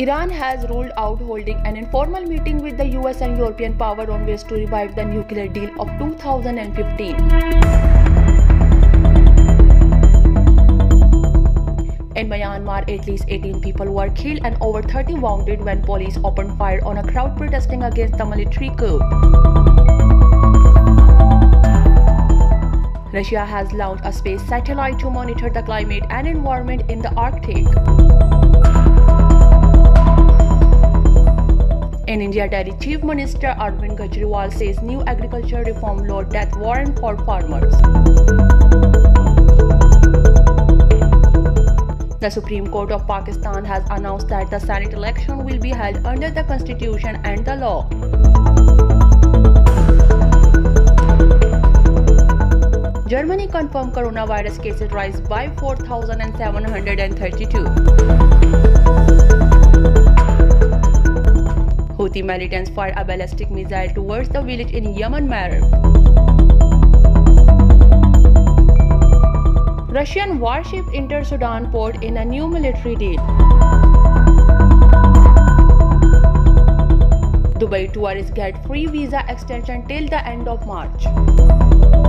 Iran has ruled out holding an informal meeting with the US and European power on ways to revive the nuclear deal of 2015. In Myanmar, at least 18 people were killed and over 30 wounded when police opened fire on a crowd protesting against the military coup. Russia has launched a space satellite to monitor the climate and environment in the Arctic. In India, Delhi Chief Minister Arvind Kejriwal says new agriculture reform law death warrant for farmers. The Supreme Court of Pakistan has announced that the Senate election will be held under the Constitution and the law. Germany confirmed coronavirus cases rise by 4,732. Houthi militants fire a ballistic missile towards the village in Yemen, Marib. Russian warship enters Sudan port in a new military deal. Dubai tourists get free visa extension till the end of March.